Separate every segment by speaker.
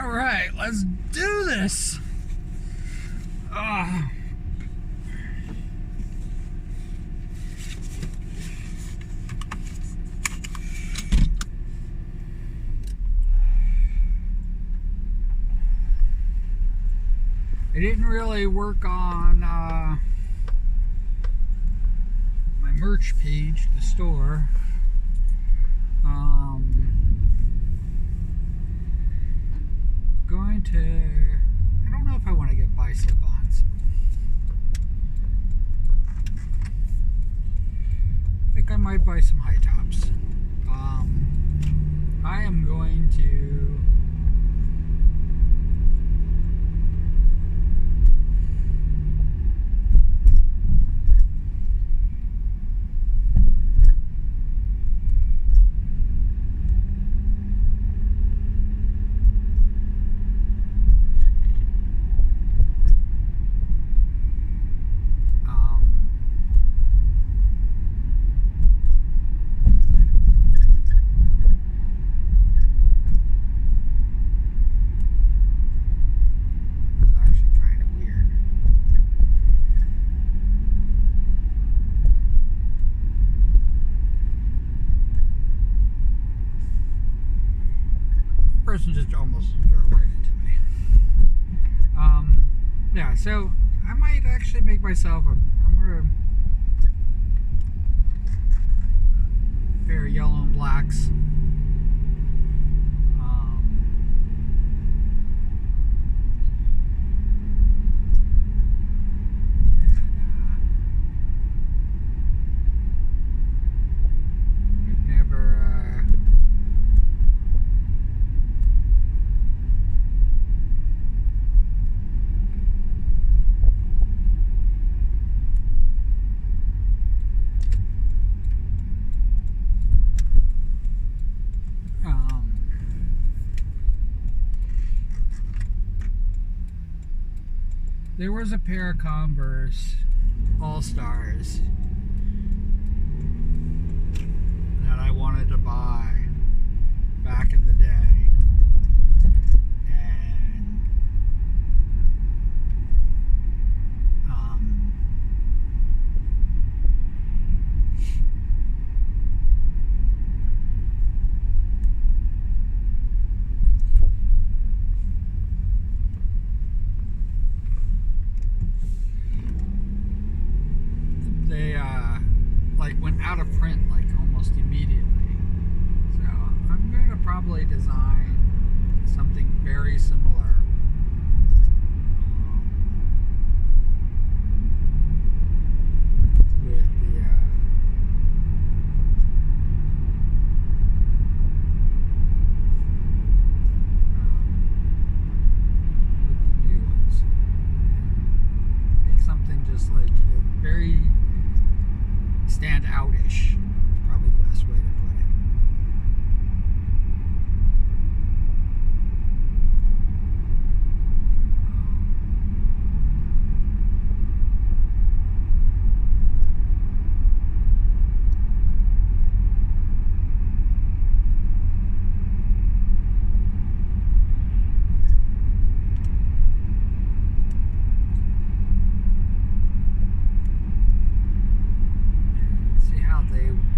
Speaker 1: All right, let's do this. I didn't really work on my merch page, the store. Going to, I don't know if I want to get buy slip-ons. I think I might buy some high tops. I am going to person just almost drove right into me. Yeah, so I might actually make myself I'm gonna pair of yellow and blacks. There was a pair of Converse All-Stars that I wanted to buy back in the day, and they like went out of print like almost immediately. So I'm going to probably design something very similar. With the new ones. Make something just like very stand out-ish. Is probably the best way to put it.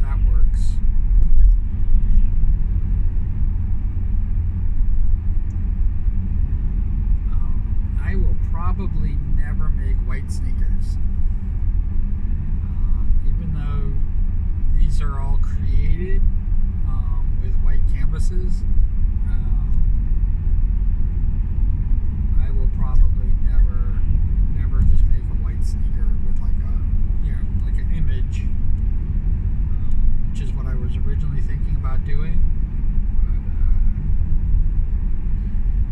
Speaker 1: That works. I will probably never make white sneakers, even though these are all created with white canvases. I will probably never just make a white sneaker with like like an image. Which is what I was originally thinking about doing,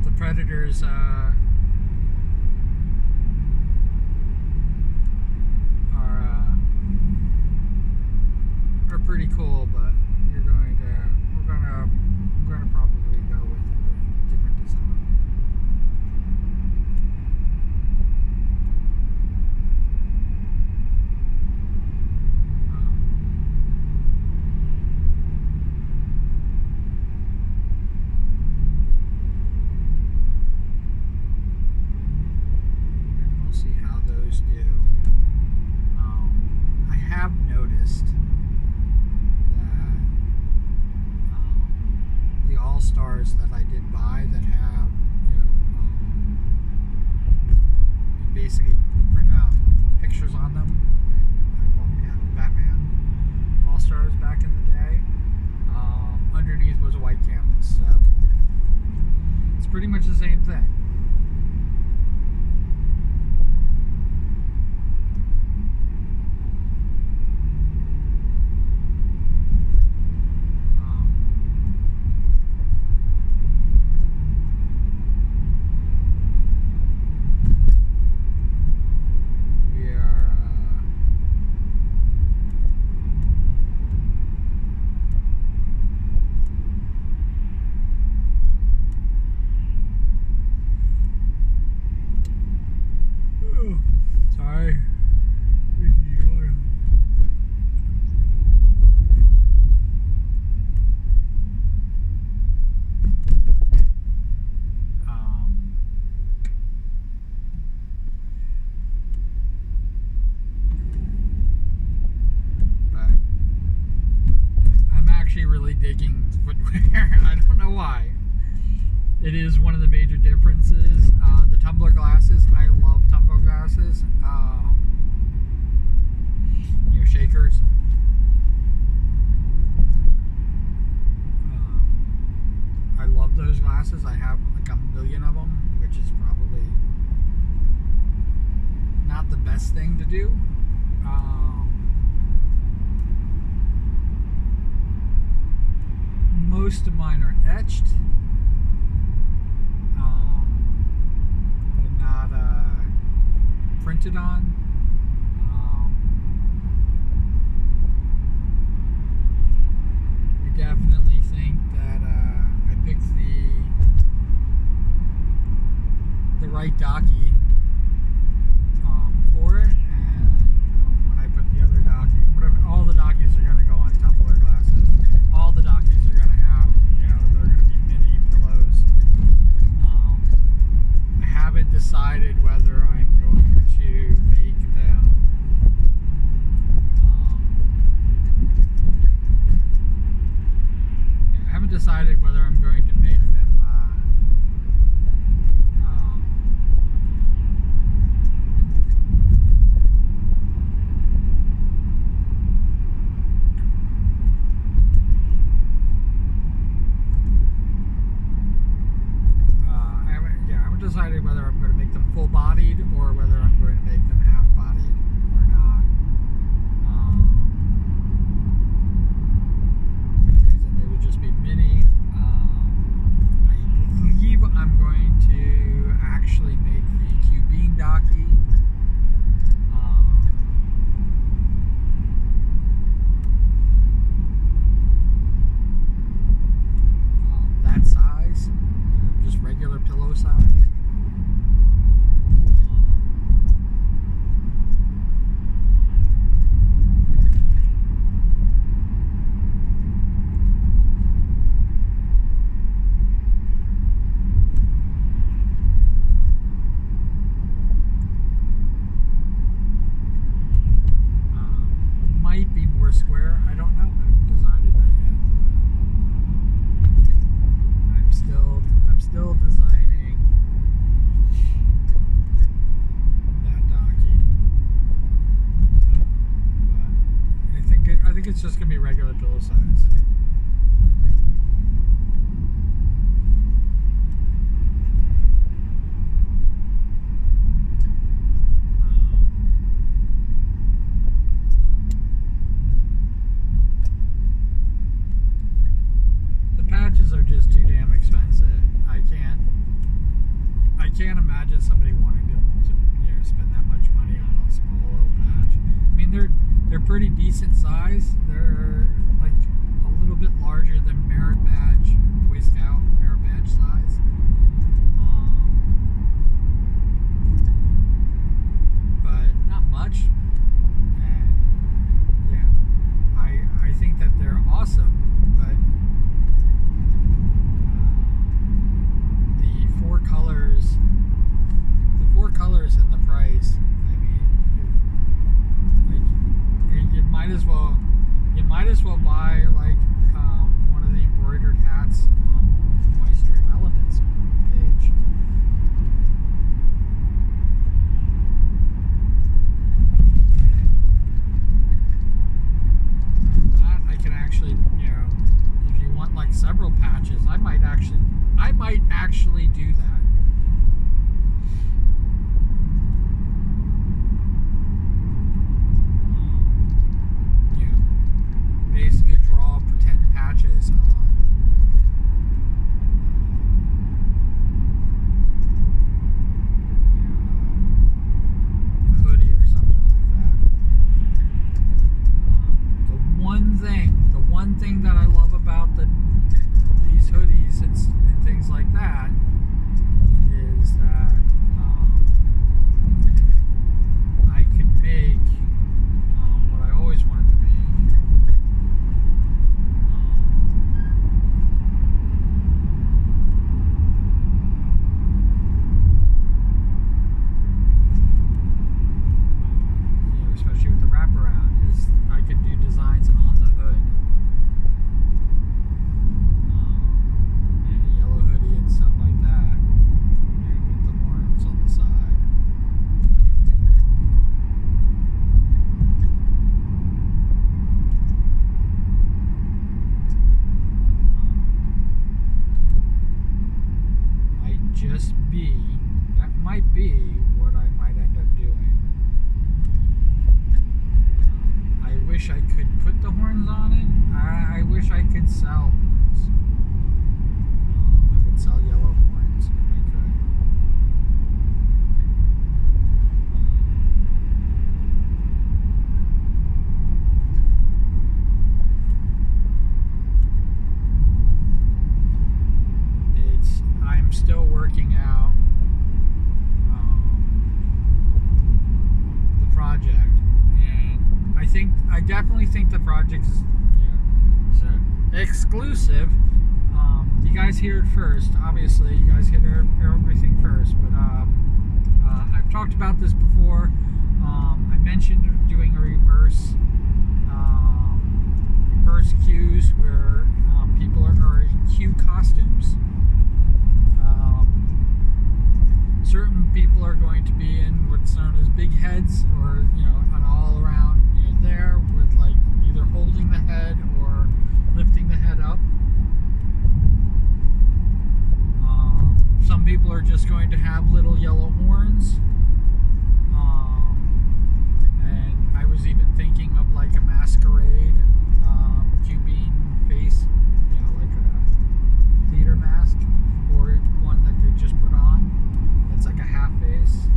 Speaker 1: but the Predators are pretty cool. But we're gonna probably go with a different design. All-Stars that I did buy that have, basically pictures on them. I bought Batman All-Stars back in the day. Underneath was a white canvas, so it's pretty much the same thing. Sorry. But I'm actually really digging footwear. I don't know why. It is one of the major differences. The tumbler glasses, I love tumbler glasses. Shakers. I love those glasses. I have like a million of them, which is probably not the best thing to do. Most of mine are etched. Not printed on. I definitely think that I picked the right docky for it, and when I put the other docky, whatever, all the dockies are going to go on tumbler glasses. All the dockies are going to have, they're going to be mini pillows. I haven't decided whether I'm going to make them I haven't decided whether I'm going to make them decided whether I'm going to make them full-bodied or whether I'm going to make them half-bodied or not. Because then they would just be mini. I believe I'm going to actually make the Q-Bean docky. That size, just regular pillow size. actually do that. Basically draw pretend patches on a hoodie or something like that. The one thing that I love about these hoodies and things like that is that I could make what I always wanted to make. Especially with the wraparound, is I could do designs on the hood. And a yellow hoodie and stuff like that. And with the horns on the side. That might be what I might end up doing. I wish I could put the horns on it. I wish I could sell horns. I would sell yellow horns if I could. I'm still working out the project, and I definitely think the project's so exclusive. You guys hear it first. Obviously, you guys hear everything first. But I've talked about this before. I mentioned doing a reverse queues where people are in queue costumes. Certain people are going to be in what's known as big heads, or an all around there with like either holding the head or lifting the head up. Some people are just going to have little yellow horns, and I was even thinking of like a masquerade Cuban face, like a theater mask, or one that they just put on. It's like a half face.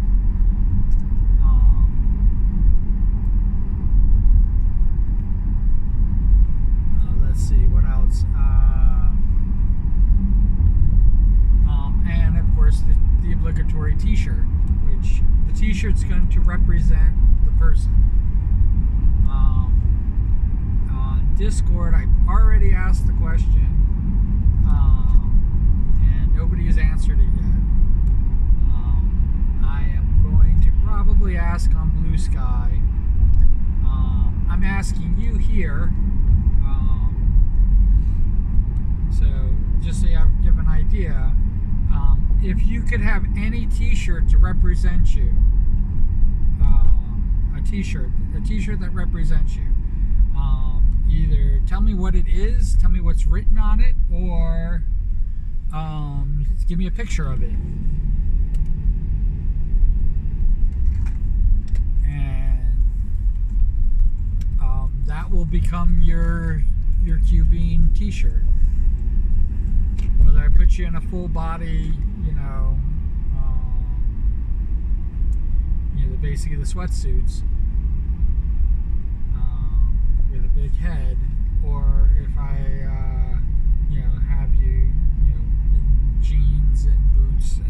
Speaker 1: Let's see what else. And of course the obligatory T-shirt, which the T-shirt's going to represent the person. On Discord, I've already asked the question, and nobody has answered it yet. I am going to probably ask on Blue Sky. I'm asking you here. So just so you give an idea, if you could have any T-shirt to represent you, a T-shirt that represents you, either tell me what it is, tell me what's written on it, or give me a picture of it. That will become your Cuban T-shirt. Whether I put you in a full body, basically the sweatsuits with a big head, or if I have you in jeans and boots and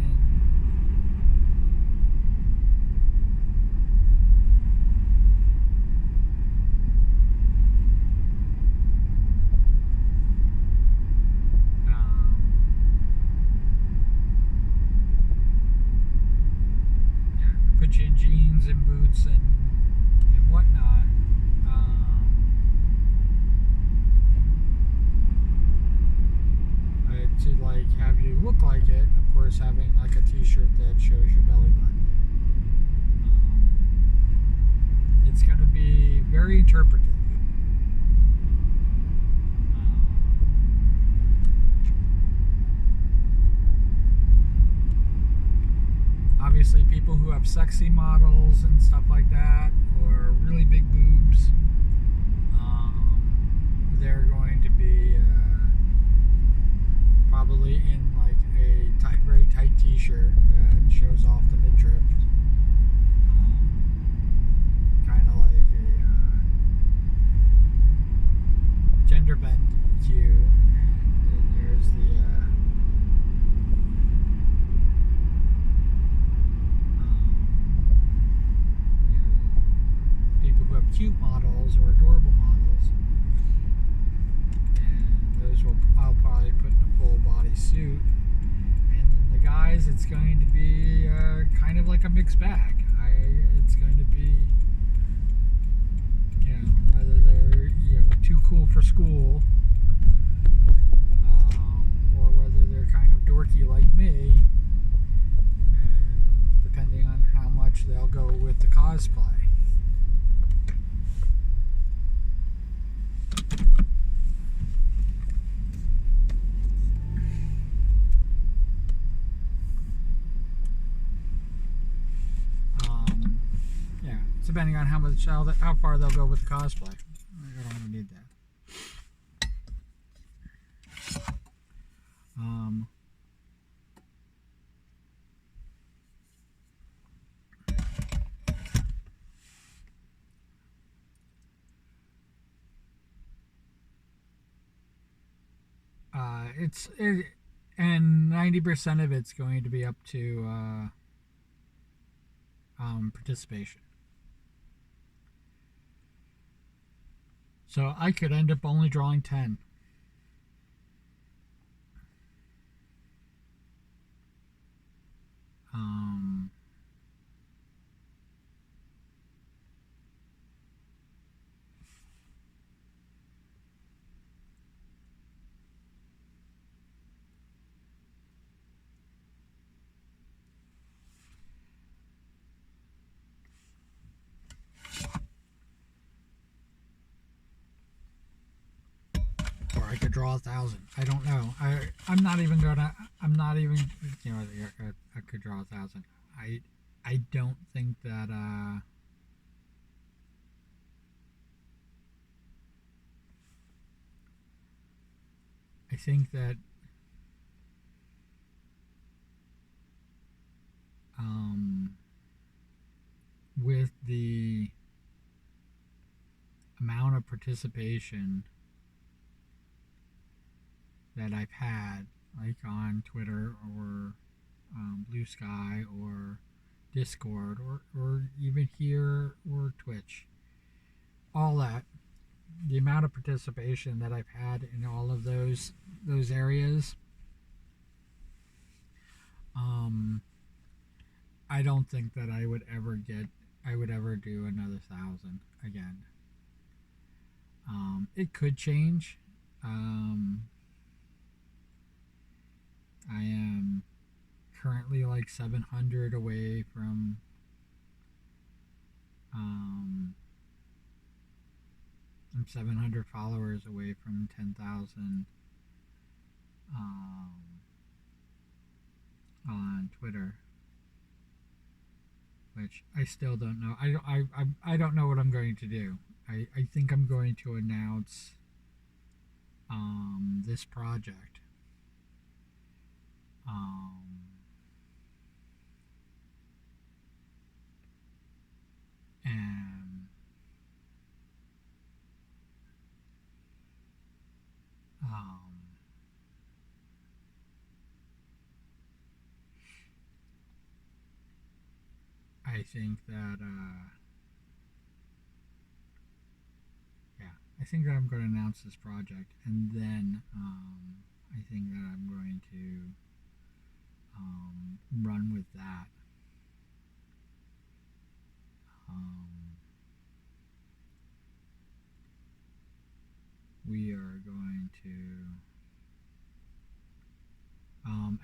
Speaker 1: put you in jeans and boots and whatnot. To like have you look like it, of course, having like a T-shirt that shows your belly button. It's going to be very interpretive. obviously people who have sexy models and stuff like that, or really big boobs. They're going to be probably in like a very tight t-shirt that shows off the midriff. Kind of like a gender bend cue. And then there's the people who have cute models or adorable models. And those I'll probably put in a full body suit. And then the guys, it's going to be kind of like a mixed bag. It's going to be, whether they're too cool for school, or whether they're kind of dorky like me, and depending on how much they'll go with the cosplay. Depending on how far they'll go with the cosplay. I don't even need that. And 90% of it's going to be up to participation. So I could end up only drawing 10. I could draw 1,000. I don't know. I'm not even, I could draw 1,000. I don't think that, I think that, with the amount of participation that I've had, like on Twitter or Blue Sky or Discord or even here or Twitch, all that, the amount of participation that I've had in all of those areas, I don't think that I would ever do another 1,000 again. It could change. I am currently like 700 away from I'm 700 followers away from 10,000 on Twitter, which I still don't know. I don't know what I'm going to do. I think I'm going to announce this project. And I think that I think that I'm going to announce this project, and then I think that I'm going to run with that. We are going to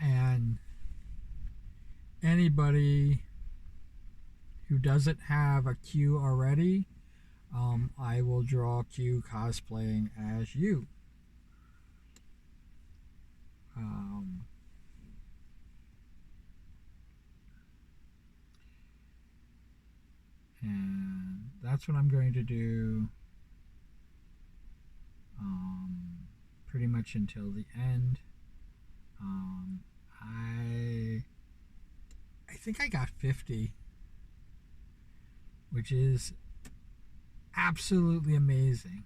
Speaker 1: and anybody who doesn't have a Q already, I will draw Q cosplaying as you. that's what I'm going to do pretty much until the end. Um, I I think I got 50, which is absolutely amazing.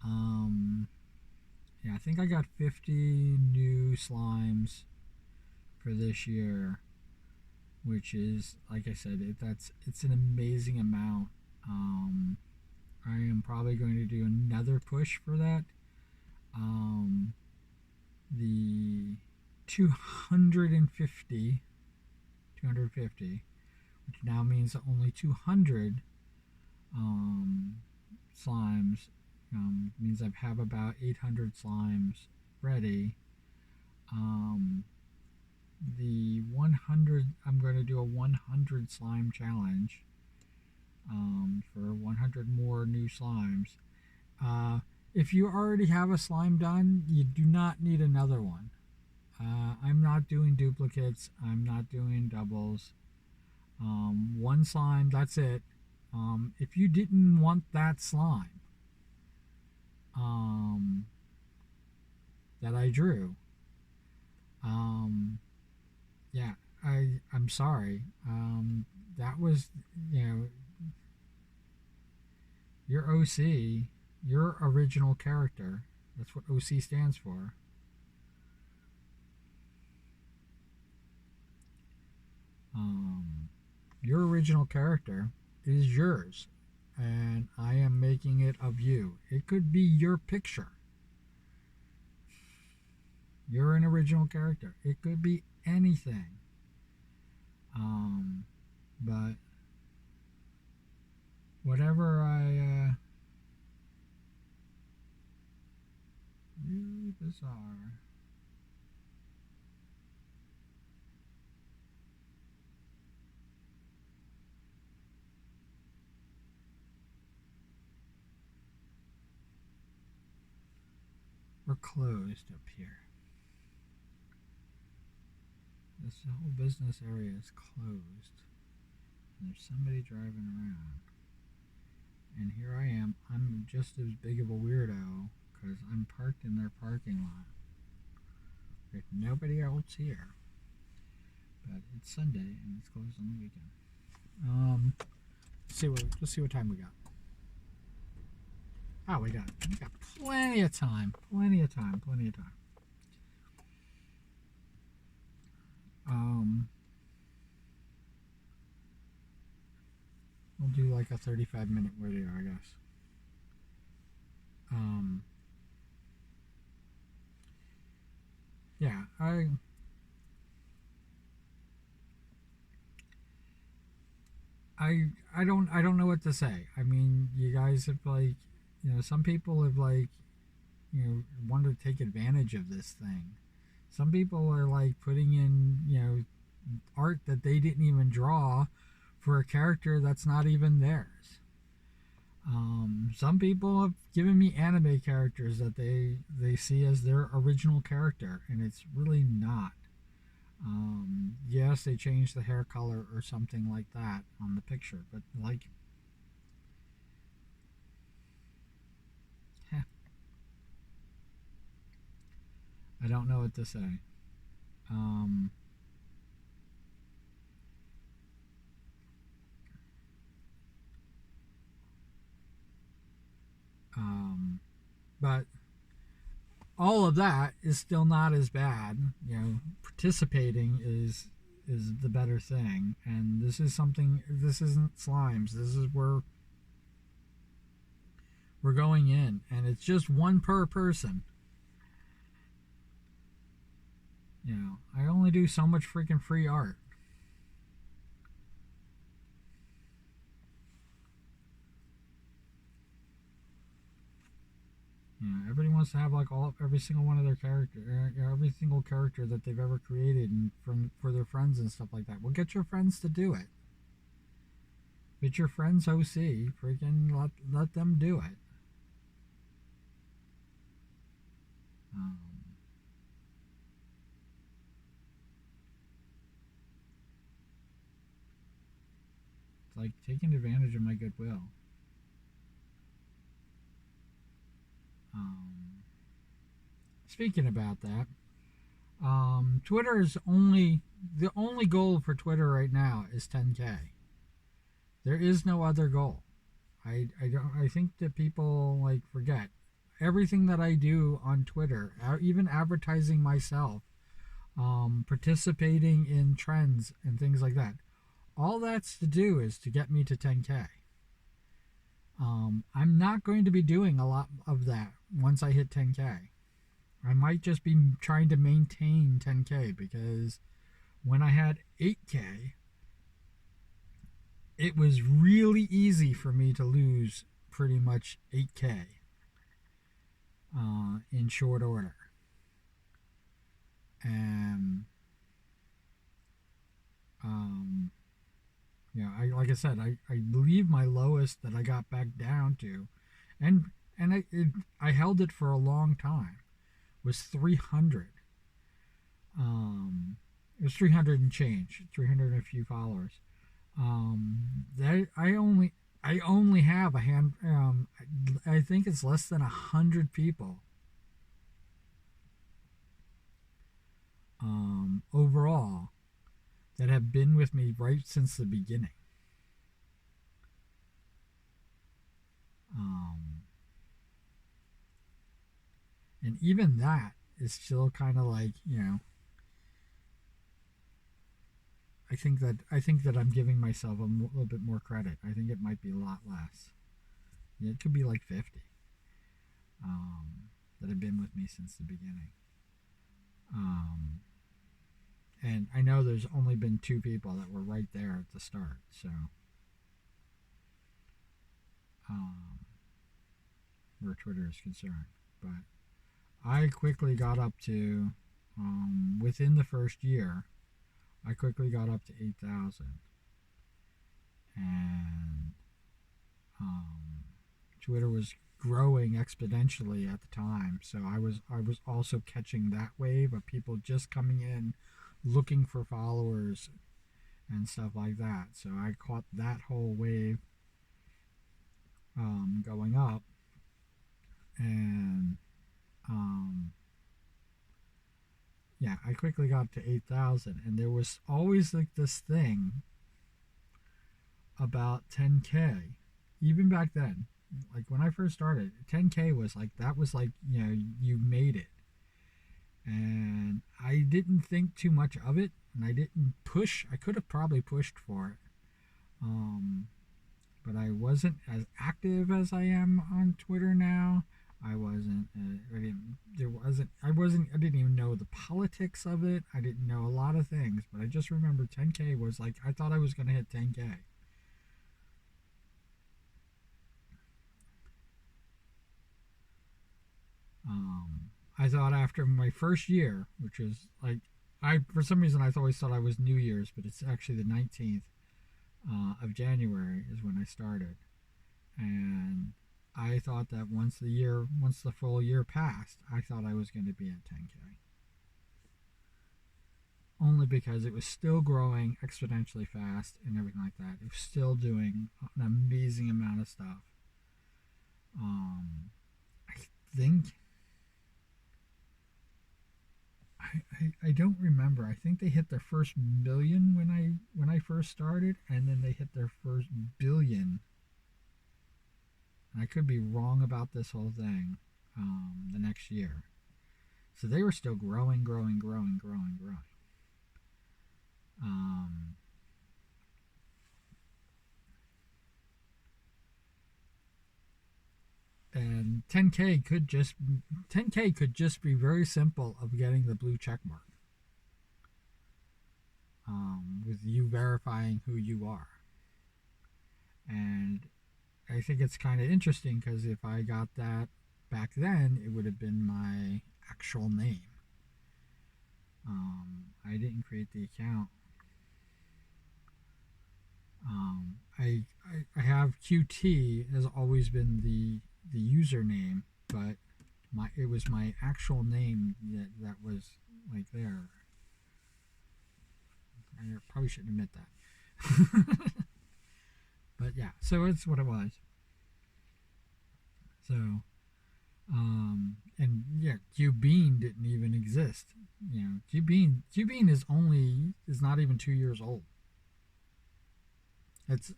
Speaker 1: Um, yeah, I think I got 50 new slimes for this year, which is, like I said, it's an amazing amount. Um, I am probably going to do another push for that. Um, the 250, 250, which now means only 200 um, slimes. Means I have about 800 slimes ready. Um, the 100, I'm going to do a 100 slime challenge for 100 more new slimes. If you already have a slime done, you do not need another one. I'm not doing duplicates. I'm not doing doubles. One slime, that's it. If you didn't want that slime um, that I drew, um, yeah, I'm sorry. That was, you know, your OC, your original character. That's what OC stands for. Um, your original character is yours, and I am making it of you. It could be your picture. You're an original character. It could be anything. Um, but whatever really bizarre. We're closed up here. This whole business area is closed. And there's somebody driving around. And here I am. I'm just as big of a weirdo because I'm parked in their parking lot with nobody else here. But it's Sunday and it's closed on the weekend. Let's see what time we got. Oh, we got plenty of time. Plenty of time. Plenty of time. We'll do like a 35-minute video, I guess. Yeah, I don't know what to say. I mean, you guys have like, some people have like, wanted to take advantage of this thing. Some people are like putting in, art that they didn't even draw for a character that's not even theirs. Some people have given me anime characters that they see as their original character, and it's really not. Yes, they changed the hair color or something like that on the picture, but like, heh, I don't know what to say. Um, but all of that is still not as bad. Participating is the better thing, and this is something. This isn't slimes. This is where we're going in, and it's just one per person. I only do so much freaking free art. Everybody wants to have like every single one of their character, every single character that they've ever created, and for their friends and stuff like that. Well, get your friends to do it. Get your friends OC, freaking let them do it. Um, like taking advantage of my goodwill. Um, Speaking about that, Twitter is only the only goal for Twitter right now is 10K. There is no other goal. I think that people like forget everything that I do on Twitter, even advertising myself, participating in trends and things like that. All that's to do is to get me to 10K. I'm not going to be doing a lot of that once I hit 10K. I might just be trying to maintain 10K because when I had 8K, it was really easy for me to lose pretty much 8K in short order. And um, like I said, I believe my lowest that I got back down to, and I held it for a long time, was 300. It was 300 and change, 300 and a few followers. That I only have a hand. I think it's less than 100 people overall that have been with me right since the beginning. Um, and even that is still kind of like, I think that I'm giving myself a little bit more credit. I think it might be a lot less. Yeah, it could be like 50 that have been with me since the beginning. Um, and I know there's only been 2 people that were right there at the start. So, um, where Twitter is concerned, but I quickly got up to, within the first year, I quickly got up to 8,000, and Twitter was growing exponentially at the time. So I was also catching that wave of people just coming in, looking for followers and stuff like that. So I caught that whole wave going up, and yeah, I quickly got to 8,000, and there was always like this thing about 10K, even back then. Like when I first started, 10K was like that was like you made it, and I didn't think too much of it, and I didn't push. I could have probably pushed for it, but I wasn't as active as I am on Twitter now. I wasn't. I didn't. There wasn't. I wasn't. I didn't even know the politics of it. I didn't know a lot of things, but I just remember 10K was like I thought I was gonna hit 10K. I thought after my first year, which was like I for some reason I always thought I was New Year's, but it's actually the 19th of January is when I started, and I thought that once the full year passed, I thought I was going to be at 10K. Only because it was still growing exponentially fast and everything like that. It was still doing an amazing amount of stuff. I think I don't remember. I think they hit their first million when I first started, and then they hit their first billion. And I could be wrong about this whole thing. The next year, so they were still growing, growing, growing, growing, growing. Um, and 10K could just be very simple of getting the blue check mark, with you verifying who you are. And I think it's kind of interesting because if I got that back then, it would have been my actual name. I didn't create the account. I have QT has always been the username, but it was my actual name that was like there. I probably shouldn't admit that. But yeah, so it's what it was. So, and yeah, Bean didn't even exist. You know, Q Bean is not even 2 years old. It's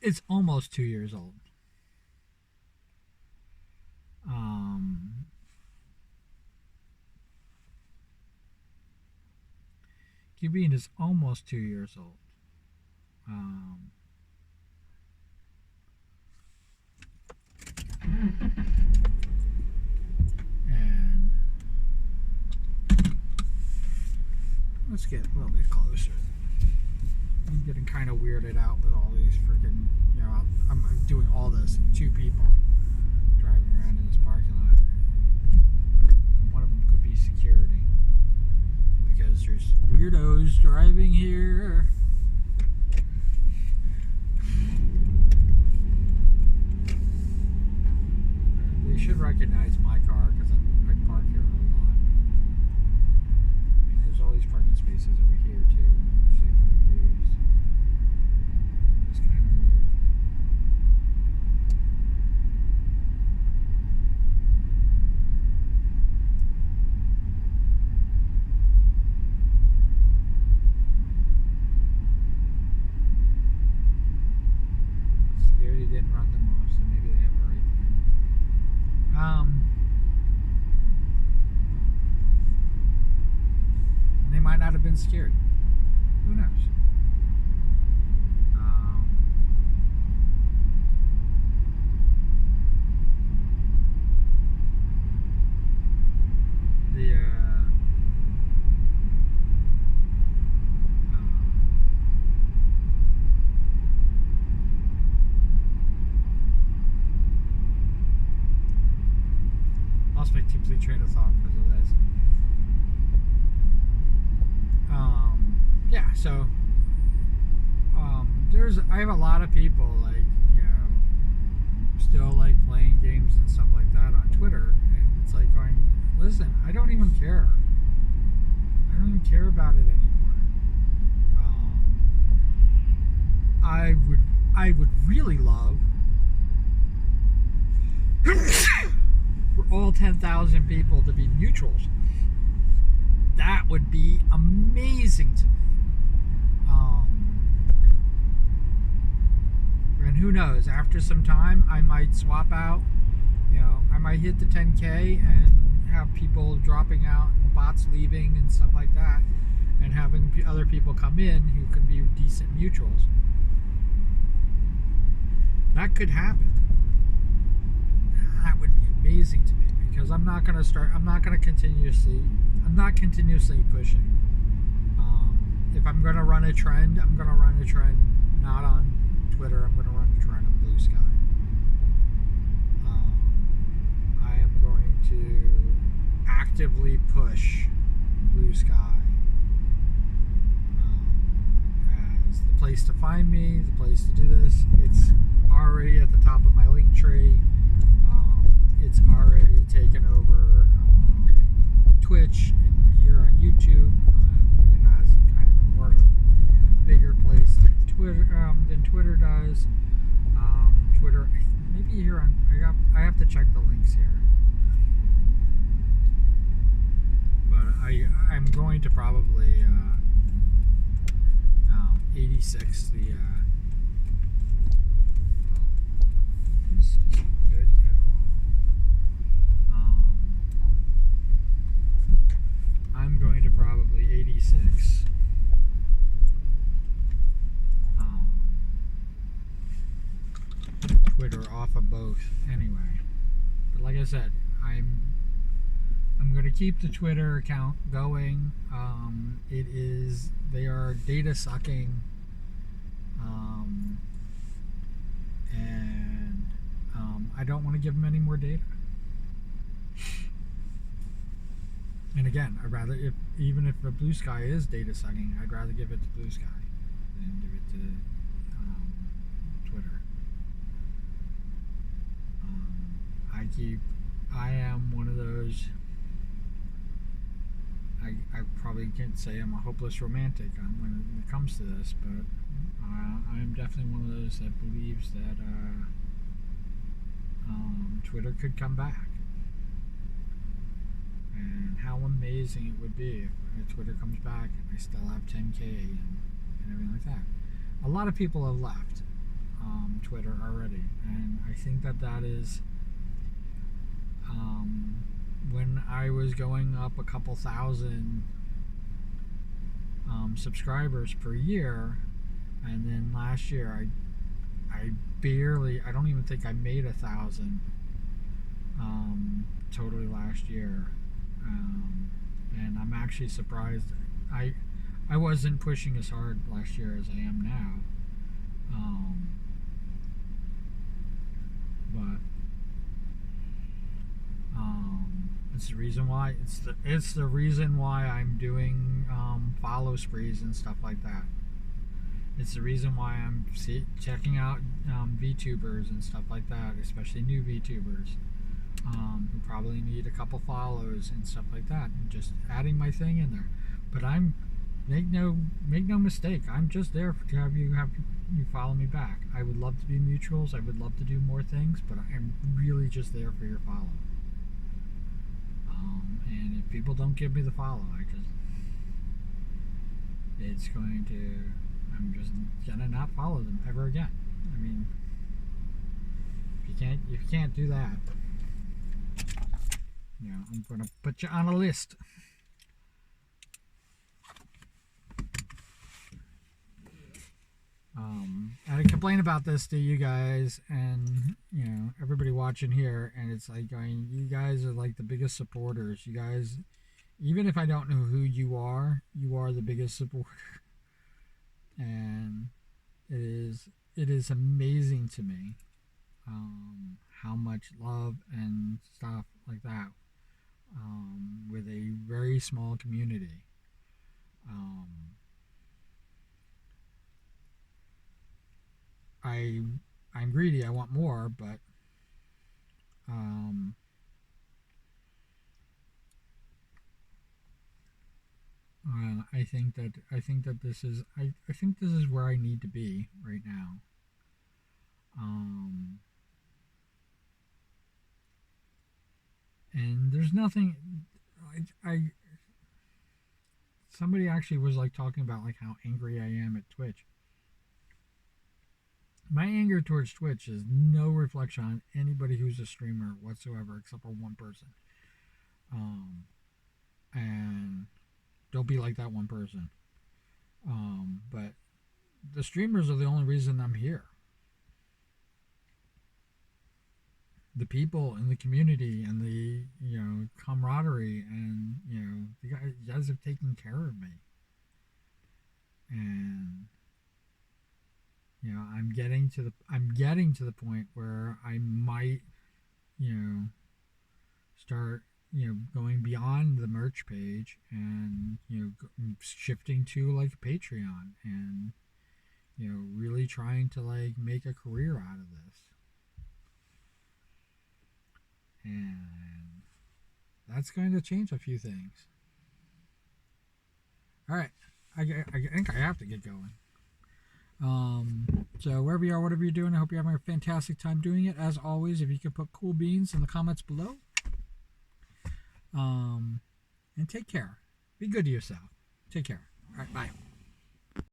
Speaker 1: it's almost 2 years old. Um, Q Bean is almost 2 years old. Um, and let's get a little bit closer. I'm getting kind of weirded out with all these freaking, I'm doing all this, 2 people driving around in this parking lot. And one of them could be security, because there's weirdos driving here. They should recognize my car because I park here a lot. I mean, there's all these parking spaces over here too, which they could have used. It's kind of weird. Security didn't run them off, so maybe they have a right there. And they might not have been scared. Who knows? Lost my complete train of thought because of this. Yeah, so I have a lot of people still like playing games and stuff like that on Twitter, and it's like going, listen, I don't even care. I don't even care about it anymore. I would really love for all 10,000 people to be mutuals. That would be amazing to me. And who knows, after some time I might swap out, I might hit the 10K and have people dropping out, bots leaving and stuff like that, and having other people come in who can be decent mutuals. That could happen. That would be amazing to me, because I'm not continuously pushing. If I'm going to run a trend, I'm going to run a trend not on Twitter, I'm going to run a trend on Blue Sky. I am going to actively push Blue Sky as the place to find me, the place to do this. It's already at the top of my link tree. It's already taken over Twitch and here on YouTube. It has kind of more of a bigger place than Twitter does. Twitter, maybe here on, I have to check the links here. But I'm going to probably 86 the this isn't good at all. I'm going to probably 86 Twitter off of both anyway. But like I said, I'm going to keep the Twitter account going. They are data sucking, and I don't want to give them any more data. And again, even if the Blue Sky is data sucking, I'd rather give it to Blue Sky than give it to Twitter. I am one of those. I probably can say I'm a hopeless romantic when it comes to this, but I'm definitely one of those that believes that Twitter could come back. And how amazing it would be if Twitter comes back and I still have 10K and everything like that. A lot of people have left Twitter already, and I think that is when I was going up a couple thousand subscribers per year, and then last year I don't even think I made 1,000 totally last year, and I'm actually surprised I wasn't pushing as hard last year as I am now, but it's the reason why it's the reason why I'm doing follow sprees and stuff like that. It's the reason why I'm checking out VTubers and stuff like that, especially new VTubers who probably need a couple follows and stuff like that, and just adding my thing in there. But make no mistake, I'm just there to have you follow me back. I would love to be mutuals. I would love to do more things, but I'm really just there for your follow. And if people don't give me the follow, I'm just gonna not follow them ever again. I mean, if you can't do that, I'm gonna put you on a list. I complain about this to you guys and everybody watching here, and it's like you guys are like the biggest supporters. You guys, even if I don't know who you are the biggest supporter, and it is amazing to me how much love and stuff like that with a very small community. I'm greedy. I want more, but I think that this is where I need to be right now. And there's nothing. Somebody actually was like talking about like how angry I am at Twitch. My anger towards Twitch is no reflection on anybody who's a streamer whatsoever, except for one person. And don't be like that one person. But the streamers are the only reason I'm here. The people in the community and the camaraderie, and you guys have taken care of me, and I'm getting to the point where I might start going beyond the merch page and shifting to like Patreon and really trying to like make a career out of this. And that's going to change a few things. All right, I think I have to get going. So wherever you are, whatever you're doing, I hope you're having a fantastic time doing it. As always, if you could put cool beans in the comments below. And take care. Be good to yourself. Take care. All right, bye.